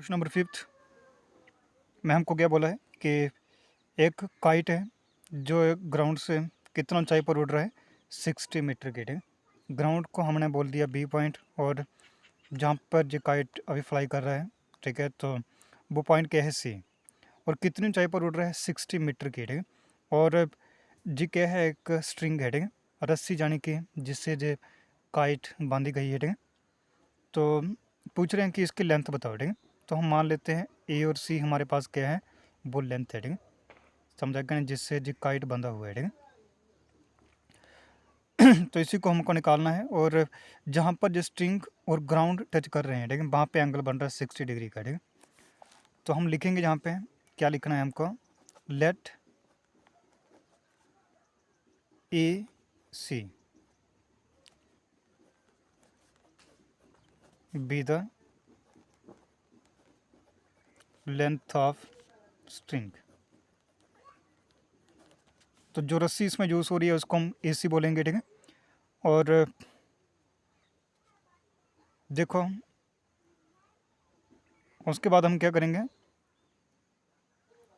Question number 5 में हमको क्या बोला है कि एक काइट है जो एक ग्राउंड से कितना ऊंचाई पर उड़ रहा है 60 मीटर की, ठीक है। ग्राउंड को हमने बोल दिया बी पॉइंट, और जहाँ पर जो काइट अभी फ्लाई कर रहा है, ठीक है, तो वो पॉइंट क्या है सी, और कितनी ऊंचाई पर उड़ रहा है 60 मीटर की, ठीक है। और जी क्या है, एक स्ट्रिंग है, ठीक है, रस्सी जाने की जिससे जो काइट बांधी गई है, ठीक है। तो पूछ रहे हैं कि इसकी लेंथ बताओ, ठीक है। तो हम मान लेते हैं ए और सी हमारे पास क्या है, वो लेंथ है, ठीक है, समझा गया ना, जिससे जो काइट बंधा हुआ है, ठीक है। तो इसी को हमको निकालना है, और जहाँ पर जो स्ट्रिंग और ग्राउंड टच कर रहे हैं, ठीक है, वहाँ पे एंगल बन रहा है 60 डिग्री का, ठीक है। तो हम लिखेंगे जहाँ पे क्या लिखना है हमको, let A C B the length of string. तो जो रस्सी इसमें यूज़ हो रही है उसको हम ए सी बोलेंगे, ठीक है। और देखो उसके बाद हम क्या करेंगे,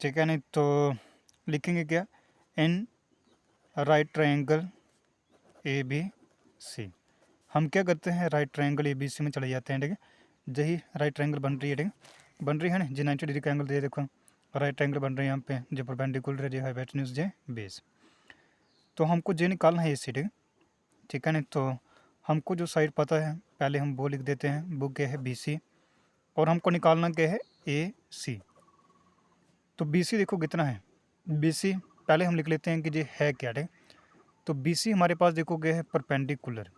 ठीक है, नहीं तो लिखेंगे क्या, in right triangle A B C. हम क्या करते हैं, right triangle A B C में चले जाते हैं, ठीक है। यही राइट ट्रायंगल बन रही है, ठीक है, बन रही है ना, जी 90 डिग्री का एंगल दे, देखो राइट ट्रायंगल बन रही है यहाँ पे, जो परपेंडिकुलर है, जो हाइपोटेन्यूज जे बेस। तो हमको जे निकालना है ए सी, ठीक है ना। तो हमको जो साइड पता है पहले हम वो लिख देते हैं, वो क्या है बी सी, और हमको निकालना क्या है ए सी। तो बी सी देखो कितना है, बी सी पहले हम लिख लेते हैं कि ये है क्या, है। तो बी सी हमारे पास देखो क्या है, परपेंडिकुलर,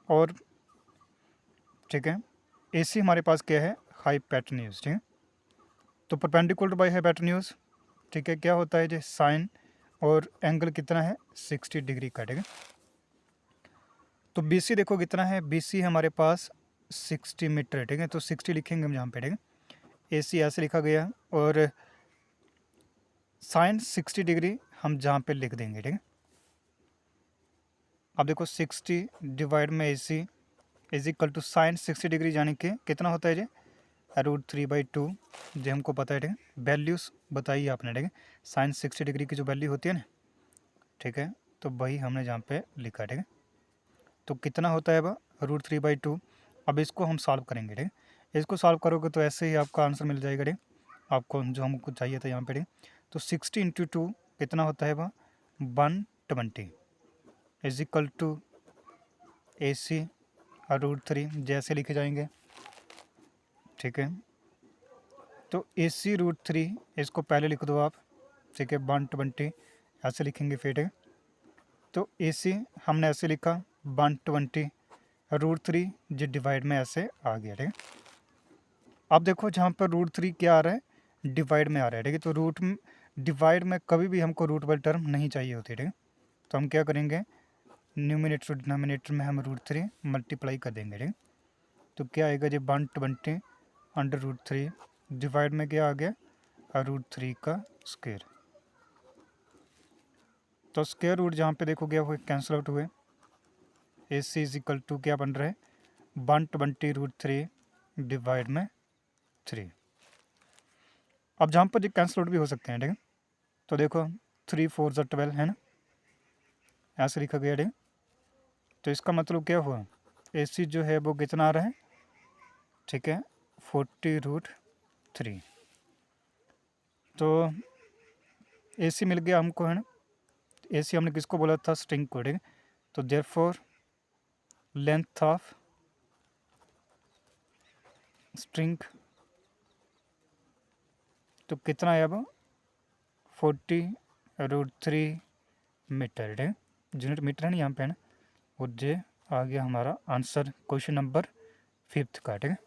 और ठीक है, ए सी हमारे पास क्या है, हाइपोटेन्यूज, ठीक है। तो परपेंडिकुलर बाई हाइपोटेन्यूज, ठीक है, क्या होता है जो साइन, और एंगल कितना है 60 डिग्री का, ठीक है। तो बी सी देखो कितना है, बी सी हमारे पास 60 मीटर है, ठीक है। तो 60 लिखेंगे हम यहाँ पे, ठीक है, ए सी ऐसे लिखा गया, और साइन 60 डिग्री हम जहाँ पे लिख देंगे, ठीक है। अब देखो 60 डिवाइड में A C is equal to sine 60 degree, यानी कि कितना होता है जी, √3/2, जो हमको पता है, ठीक है। वैल्यूज़ बताइए आपने, ठीक है, साइन 60 डिग्री की जो वैल्यू होती है ना, ठीक है, तो वही हमने जहाँ पे लिखा है, ठीक है। तो कितना होता है वह √3/2। अब इसको हम सॉल्व करेंगे, ठीक है। इसको सॉल्व करोगे तो ऐसे ही आपका आंसर मिल जाएगा, ठीक, आपको जो हमको चाहिए था यहाँ पे, ठीक। तो 60 × 2 कितना होता है वह 120 इज इक्वल टू ए सी √3 जैसे लिखे जाएंगे, ठीक है। तो ए सी √3 इसको पहले लिख दो आप, ठीक है, 120 ऐसे लिखेंगे फिर, ठीक है। तो ए सी हमने ऐसे लिखा 120, √3 जो डिवाइड में ऐसे आ गया, ठीक है। अब देखो जहाँ पर √3 क्या आ रहा है, डिवाइड में आ रहा है, ठीक है। तो रूट डिवाइड में कभी भी हमको रूट वाली टर्म नहीं चाहिए होती, ठीक है। तो हम क्या करेंगे, न्यूमिनेटर टू डिनोमिनेटर में हम √3 मल्टीप्लाई कर देंगे, ठीक है। तो क्या आएगा जी 120 अंडर √3, डिवाइड में क्या आ गया, √3 का स्क्वायर। तो स्क्वायर रूट जहाँ पे देखो गया वो कैंसिल आउट हुए, ए सी इज इक्वल टू क्या बन रहा है 120 √3 डिवाइड में 3। अब जहाँ पर जो कैंसिल आउट भी हो सकते हैं, ठीक है। तो देखो 3 4 12 है ना, ऐसे लिखा गया, ठीक है। तो इसका मतलब क्या हुआ, ए सी जो है वो कितना आ रहा है, ठीक है, 40√3। तो ए सी मिल गया हमको, है ना। ए सी हमने किसको बोला था, स्ट्रिंग को, ठीक है। तो देयरफॉर लेंथ ऑफ स्ट्रिंग तो कितना आया वो 40√3 मीटर, ठीक है। यूनिट मीटर है ना यहाँ पे, है ना, और ये आ गया हमारा आंसर क्वेश्चन नंबर 5 का, ठीक है।